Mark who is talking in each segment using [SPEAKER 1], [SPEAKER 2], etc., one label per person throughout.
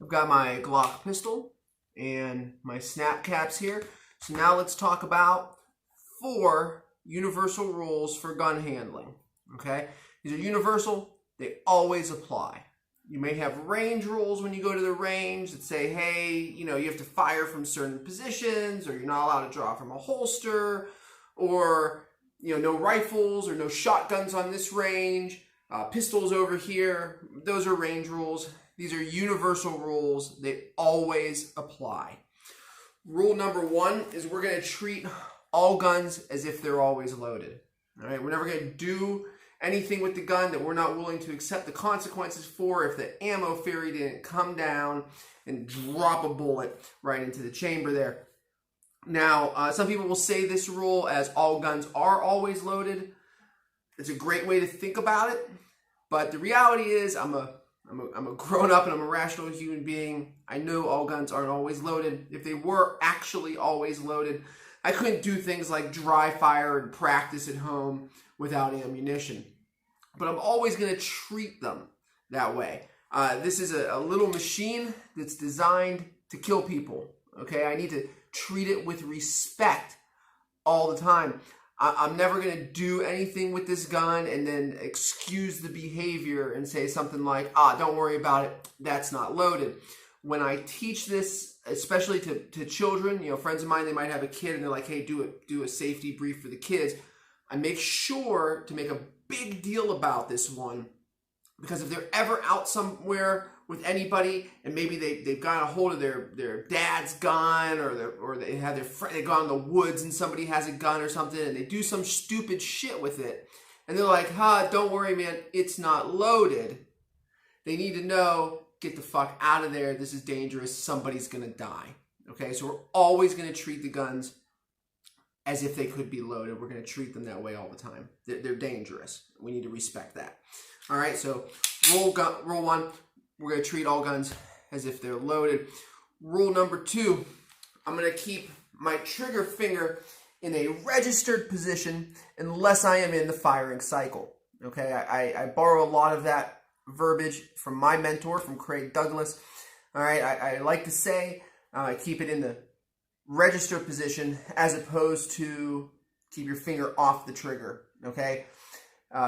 [SPEAKER 1] I've got my Glock pistol and my snap caps here. So now let's talk about 4 universal rules for gun handling. Okay, these are universal, they always apply. You may have range rules when you go to the range that say, hey, you have to fire from certain positions, or you're not allowed to draw from a holster, or no rifles or no shotguns on this range, pistols over here. Those are range rules. These are universal rules. They always apply. Rule number 1 is we're going to treat all guns as if they're always loaded. All right, we're never going to do anything with the gun that we're not willing to accept the consequences for if the ammo fairy didn't come down and drop a bullet right into the chamber there. Now, some people will say this rule as all guns are always loaded. It's a great way to think about it, but the reality is I'm a grown up and I'm a rational human being. I know all guns aren't always loaded. If they were actually always loaded, I couldn't do things like dry fire and practice at home without ammunition. But I'm always going to treat them that way. This is a little machine that's designed to kill people. Okay, I need to treat it with respect all the time. I'm never going to do anything with this gun and then excuse the behavior and say something like, don't worry about it, that's not loaded. When I teach this, especially to children, friends of mine, they might have a kid and they're like, hey, do a safety brief for the kids. I make sure to make a big deal about this one, because if they're ever out somewhere with anybody and maybe they've got a hold of their dad's gun, or they have their friend, they go out in the woods and somebody has a gun or something and they do some stupid shit with it and they're like, don't worry, man, it's not loaded. They need to know, get the fuck out of there. This is dangerous. Somebody's going to die. Okay, so we're always going to treat the guns as if they could be loaded. We're going to treat them that way all the time. They're dangerous. We need to respect that. All right, so rule 1, we're going to treat all guns as if they're loaded. Rule number 2, I'm going to keep my trigger finger in a registered position unless I am in the firing cycle. Okay, I borrow a lot of that verbiage from my mentor, from Craig Douglas. All right, I like to say keep it in the registered position as opposed to keep your finger off the trigger. Okay,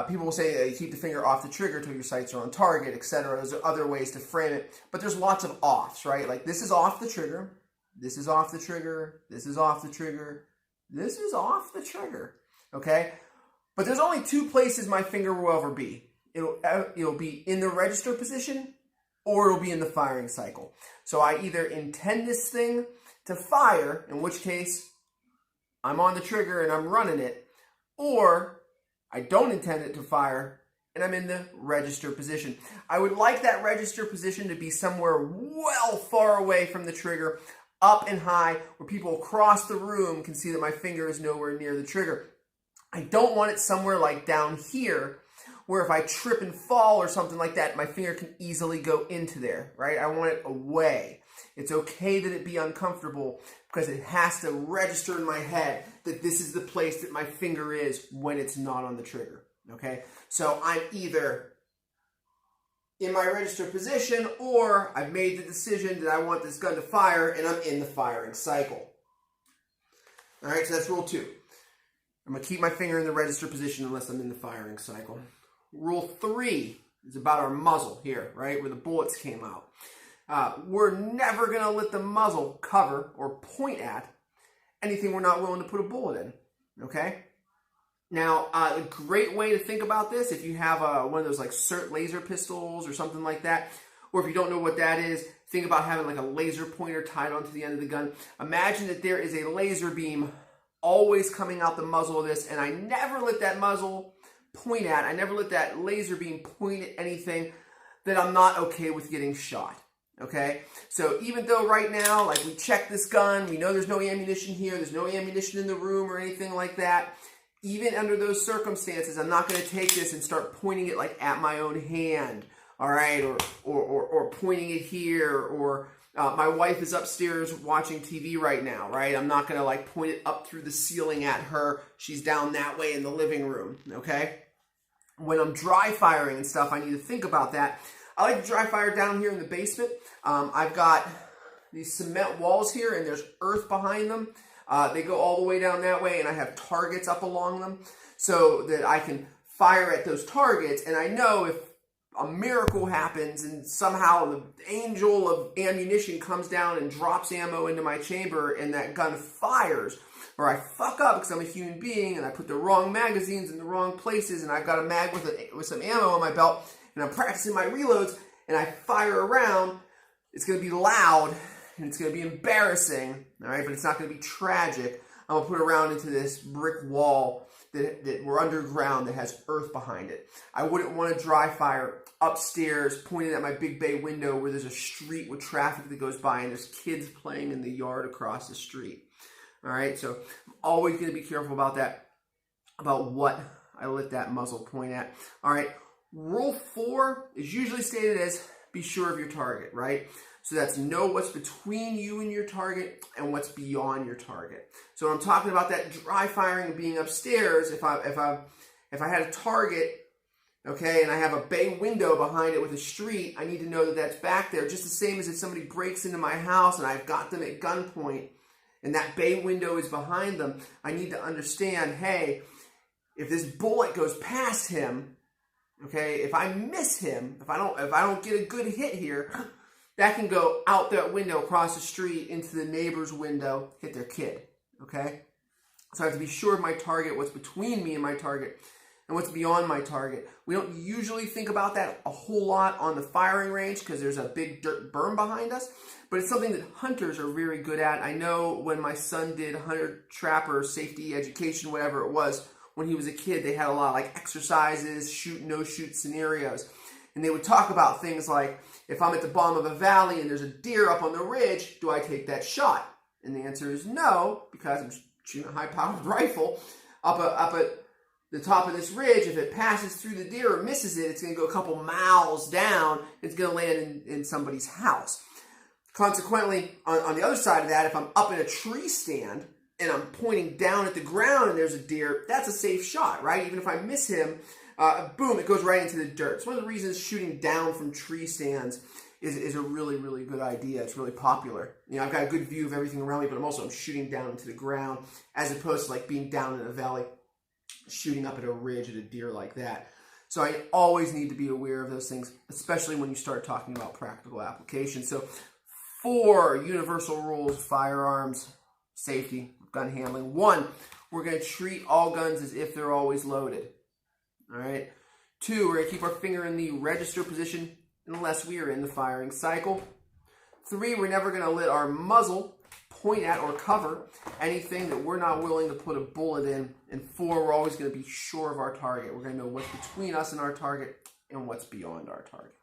[SPEAKER 1] people will say keep the finger off the trigger till your sights are on target, etc. There's other ways to frame it, but there's lots of offs, right? Like this is off the trigger, this is off the trigger, this is off the trigger, this is off the trigger. Okay, but there's only 2 places my finger will ever be. It'll be in the register position, or it'll be in the firing cycle. So I either intend this thing to fire, in which case I'm on the trigger and I'm running it, or I don't intend it to fire and I'm in the register position. I would like that register position to be somewhere well far away from the trigger, up and high, where people across the room can see that my finger is nowhere near the trigger. I don't want it somewhere like down here, where if I trip and fall or something like that, my finger can easily go into there, right? I want it away. It's okay that it be uncomfortable, because it has to register in my head that this is the place that my finger is when it's not on the trigger, okay? So I'm either in my register position, or I've made the decision that I want this gun to fire and I'm in the firing cycle. All right, so that's rule 2. I'm going to keep my finger in the register position unless I'm in the firing cycle. Rule 3 is about our muzzle here, right, where the bullets came out. We're never going to let the muzzle cover or point at anything we're not willing to put a bullet in, okay? Now, a great way to think about this, if you have one of those like SIRT laser pistols or something like that, or if you don't know what that is, think about having like a laser pointer tied onto the end of the gun. Imagine that there is a laser beam always coming out the muzzle of this, and I never let that muzzle point at, I never let that laser beam point at anything that I'm not okay with getting shot. Okay, so even though right now, like, we check this gun, we know there's no ammunition here, there's no ammunition in the room or anything like that, even under those circumstances, I'm not going to take this and start pointing it like at my own hand, all right, or pointing it here, or my wife is upstairs watching TV right now, right? I'm not going to like point it up through the ceiling at her. She's down that way in the living room, okay? When I'm dry firing and stuff, I need to think about that. I like to dry fire down here in the basement. I've got these cement walls here, and there's earth behind them. They go all the way down that way, and I have targets up along them so that I can fire at those targets. And I know if a miracle happens and somehow the angel of ammunition comes down and drops ammo into my chamber and that gun fires, or I fuck up because I'm a human being and I put the wrong magazines in the wrong places and I've got a mag with some ammo on my belt and I'm practicing my reloads and I fire around, it's going to be loud and it's going to be embarrassing, all right, but it's not going to be tragic. I'm going to put it around into this brick wall that we're underground that has earth behind it. I wouldn't want to dry fire upstairs pointing at my big bay window where there's a street with traffic that goes by and there's kids playing in the yard across the street. All right, so I'm always going to be careful about that, about what I let that muzzle point at. All right, rule 4 is usually stated as be sure of your target, right? So that's know what's between you and your target and what's beyond your target. So when I'm talking about that dry firing and being upstairs, if I had a target, okay, and I have a bay window behind it with a street, I need to know that that's back there, just the same as if somebody breaks into my house and I've got them at gunpoint and that bay window is behind them. I need to understand, hey, if this bullet goes past him, okay, if I miss him, if I don't get a good hit here, that can go out that window across the street into the neighbor's window, hit their kid, okay? So I have to be sure of my target, what's between me and my target, and what's beyond my target. We don't usually think about that a whole lot on the firing range because there's a big dirt berm behind us, but it's something that hunters are very good at. I know when my son did hunter trapper safety education, whatever it was, when he was a kid, they had a lot of like exercises, shoot, no shoot scenarios. And they would talk about things like, if I'm at the bottom of a valley and there's a deer up on the ridge, do I take that shot? And the answer is no, because I'm shooting a high-powered rifle up at the top of this ridge. If it passes through the deer or misses it, it's going to go a couple miles down. It's going to land in somebody's house. Consequently, on the other side of that, if I'm up in a tree stand and I'm pointing down at the ground and there's a deer, that's a safe shot, right? Even if I miss him, boom, it goes right into the dirt. It's one of the reasons shooting down from tree stands is a really, really good idea. It's really popular. You know, I've got a good view of everything around me, but I'm shooting down into the ground as opposed to like being down in a valley, shooting up at a ridge at a deer like that. So I always need to be aware of those things, especially when you start talking about practical applications. So 4 universal rules of firearms safety, gun handling. 1, we're going to treat all guns as if they're always loaded. All right. 2, we're going to keep our finger in the register position unless we are in the firing cycle. 3, we're never going to let our muzzle point at or cover anything that we're not willing to put a bullet in. And 4, we're always going to be sure of our target. We're going to know what's between us and our target and what's beyond our target.